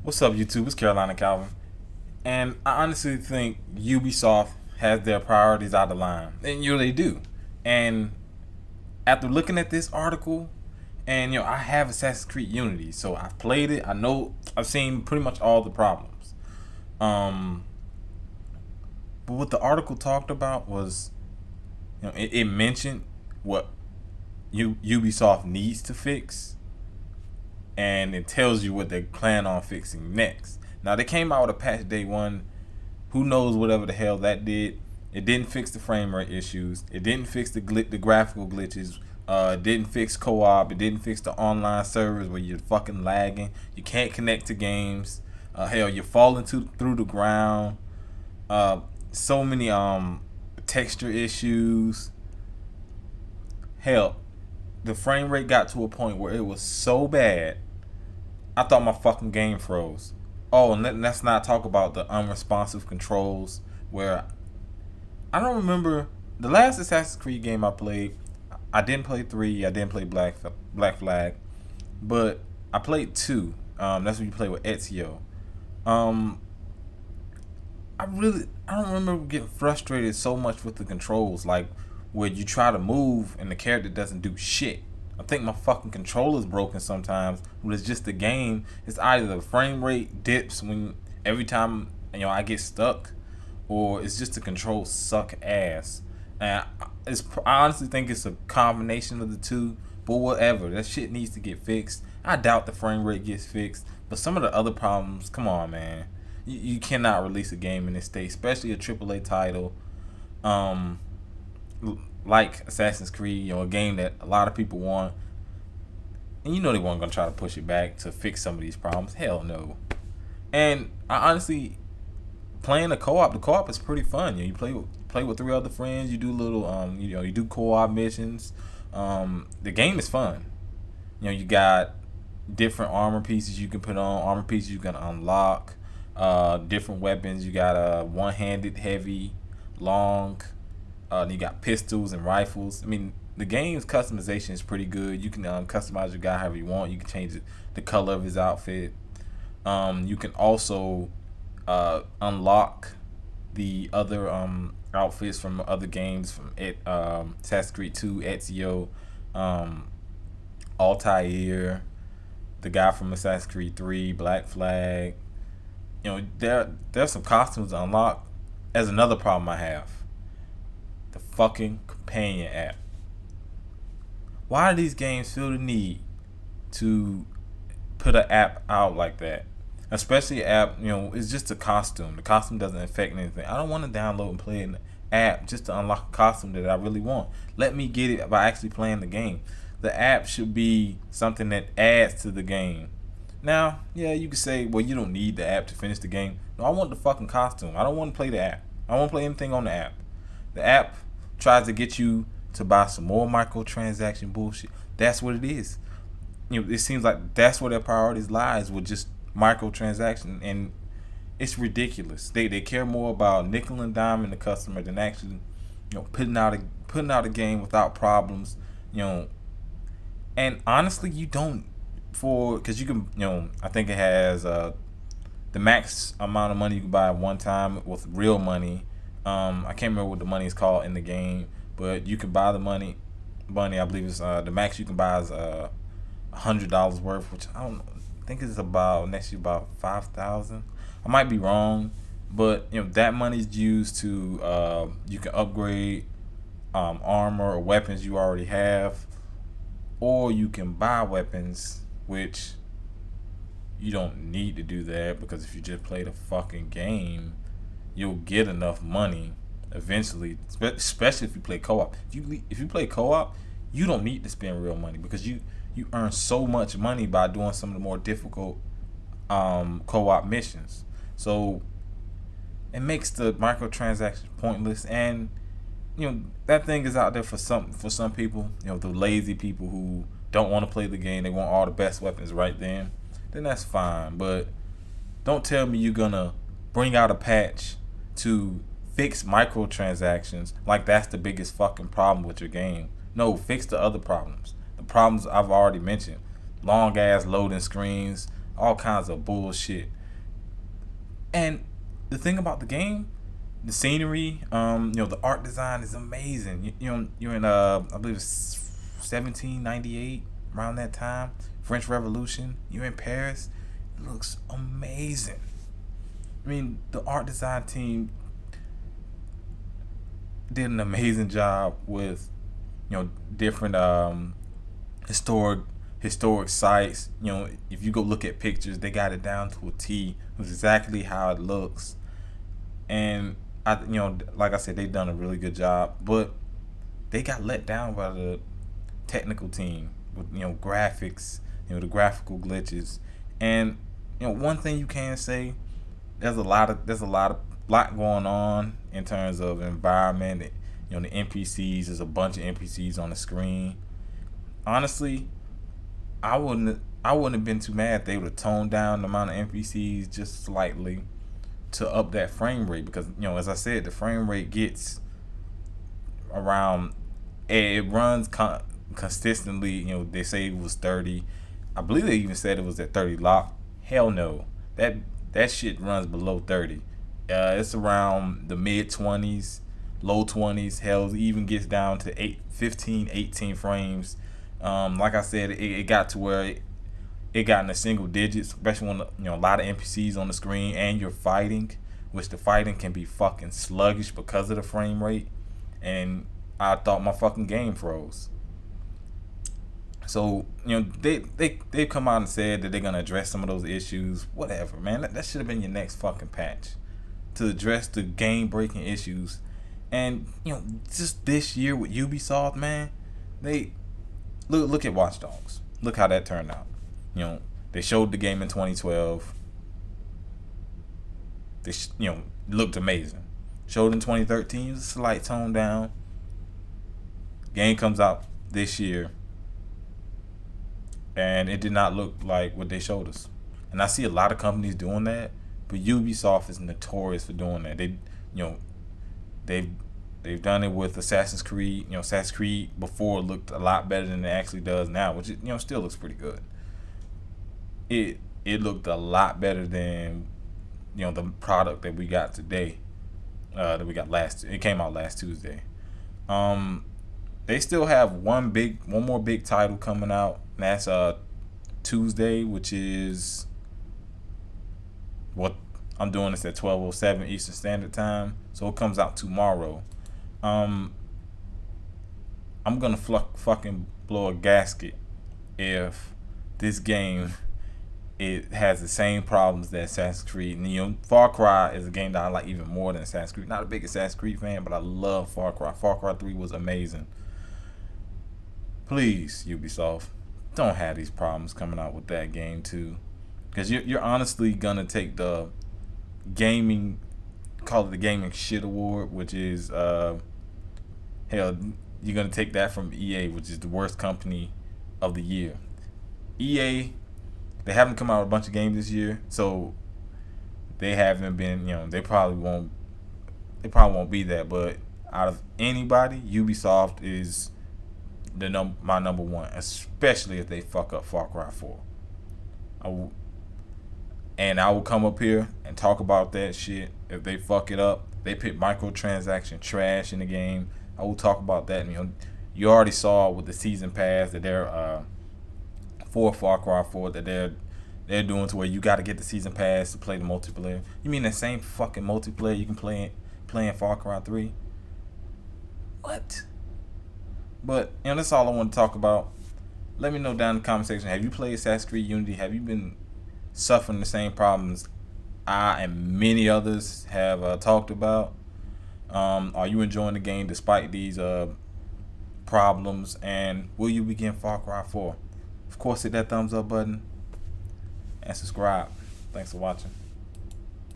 What's up, YouTube? It's Carolina Calvin. And I honestly think Ubisoft has their priorities out of line. And they do. And after looking at this article, and I have Assassin's Creed Unity, so I've played it. I know I've seen pretty much all the problems. Um, but what the article talked about was, it mentioned what Ubisoft needs to fix, and it tells you what they plan on fixing next. Now they came out with a patch day one. Who knows whatever the hell that did? It didn't fix the frame rate issues. It didn't fix the graphical glitches. It didn't fix co-op. It didn't fix the online servers where you're fucking lagging. You can't connect to games. Hell, you're falling through the ground. So many texture issues. Hell, the frame rate got to a point where it was so bad I thought my fucking game froze. Oh, and let's not talk about the unresponsive controls where I don't remember the last Assassin's Creed game I played. I didn't play 3. I didn't play Black Flag, but I played 2. That's when you play with Ezio. Um, I don't remember getting frustrated so much with the controls, like where you try to move and the character doesn't do shit. I think my fucking controller's broken sometimes, but it's just the game. It's either the frame rate dips when every time I get stuck, or it's just the controls suck ass. And I honestly think it's a combination of the two. But whatever, that shit needs to get fixed. I doubt the frame rate gets fixed, but some of the other problems, come on, man. You cannot release a game in this state, especially a AAA title. Um, like Assassin's Creed, a game that a lot of people want, and they weren't gonna try to push it back to fix some of these problems. Hell no. And I honestly, playing the co-op is pretty fun. You play with 3 other friends. You do little you do co-op missions. The game is fun. You got different armor pieces you can put on, armor pieces you can unlock, different weapons. You got a one-handed, heavy, long. You got pistols and rifles. I mean, the game's customization is pretty good. You can customize your guy however you want. You can change the color of his outfit. You can also unlock the other outfits from other games, from Assassin's Creed 2, Ezio, Altair, the guy from Assassin's Creed 3, Black Flag. There's some costumes to unlock. As another problem I have, the fucking companion app. Why do these games feel the need to put an app out like that? Especially an app, it's just a costume. The costume doesn't affect anything. I don't want to download and play an app just to unlock a costume that I really want. Let me get it by actually playing the game. The app should be something that adds to the game. Now, yeah, you could say, well, you don't need the app to finish the game. No, I want the fucking costume. I don't want to play the app. I don't want to play anything on the app. The app tries to get you to buy some more microtransaction bullshit. That's what it is. It seems like that's where their priorities lies, with just microtransaction, and it's ridiculous. They care more about nickel and diming the customer than actually putting out a game without problems. And honestly, you don't, because you can, I think it has the max amount of money you can buy at one time with real money. I can't remember what the money is called in the game, but you can buy the money. I believe it's the max you can buy is $100 worth, which I don't think is about next year about 5,000. I might be wrong, but that money is used to you can upgrade armor or weapons you already have, or you can buy weapons, which you don't need to do that, because if you just play the fucking game, you'll get enough money eventually, especially if you play co-op. If you play co-op, you don't need to spend real money, because you earn so much money by doing some of the more difficult co-op missions. So it makes the microtransactions pointless, and that thing is out there for some people. The lazy people who don't want to play the game, they want all the best weapons right then that's fine. But don't tell me you're gonna bring out a patch to fix microtransactions like that's the biggest fucking problem with your game. No, fix the other problems. The problems I've already mentioned. Long ass loading screens, all kinds of bullshit. And the thing about the game, the scenery, the art design is amazing. You're in I believe it's 1798, around that time, French Revolution. You're in Paris. It looks amazing. I mean, the art design team did an amazing job with different historic sites. If you go look at pictures, they got it down to a T. It was exactly how it looks. And like I said, they've done a really good job, but they got let down by the technical team with graphics, the graphical glitches. And one thing you can say, there's a lot going on in terms of environment. The NPCs, there's a bunch of NPCs on the screen. Honestly, I wouldn't have been too mad if they would have toned down the amount of NPCs just slightly to up that frame rate, because as I said, the frame rate gets around, it runs consistently. They say it was 30. I believe they even said it was at 30 lock. Hell no, that shit runs below 30. It's around the mid 20s, low 20s. Hell, it even gets down to 15, 18 frames. Like I said, it got to where it got in the single digits, especially when a lot of NPCs on the screen and you're fighting, which the fighting can be fucking sluggish because of the frame rate. And I thought my fucking game froze. So they come out and said that they're gonna address some of those issues. Whatever, man. That should have been your next fucking patch, to address the game breaking issues. And just this year with Ubisoft, man, they look at Watch Dogs. Look how that turned out. They showed the game in 2012. They looked amazing. Showed in 2013, a slight tone down. Game comes out this year, and it did not look like what they showed us. And I see a lot of companies doing that, but Ubisoft is notorious for doing that. They've done it with Assassin's Creed. Assassin's Creed before looked a lot better than it actually does now, which still looks pretty good. It looked a lot better than the product that we got today. That we got it came out last Tuesday. They still have one more big title coming out. And that's Tuesday, which is what I'm doing this at 12:07 Eastern Standard Time, so it comes out tomorrow. I'm gonna fucking blow a gasket if this game, it has the same problems that Assassin's Creed. And Far Cry is a game that I like even more than Assassin's Creed. Not a big Assassin's Creed fan, but I love Far Cry. Far Cry 3 was amazing. Please, Ubisoft, don't have these problems coming out with that game too, because you're honestly gonna take the gaming, call it the gaming shit award, which is hell, you're gonna take that from EA, which is the worst company of the year. EA, they haven't come out with a bunch of games this year, so they haven't been, they probably won't be that. But out of anybody, Ubisoft is my number one, especially if they fuck up Far Cry 4. I will come up here and talk about that shit. If they fuck it up, they put microtransaction trash in the game, I will talk about that. You already saw with the season pass that they're for Far Cry 4 that they're doing, to where you got to get the season pass to play the multiplayer. You mean the same fucking multiplayer you can play in Far Cry 3? What? But that's all I want to talk about. Let me know down in the comment section. Have you played Assassin's Creed Unity? Have you been suffering the same problems I and many others have talked about? Are you enjoying the game despite these problems? And will you begin Far Cry 4? Of course, hit that thumbs up button and subscribe. Thanks for watching.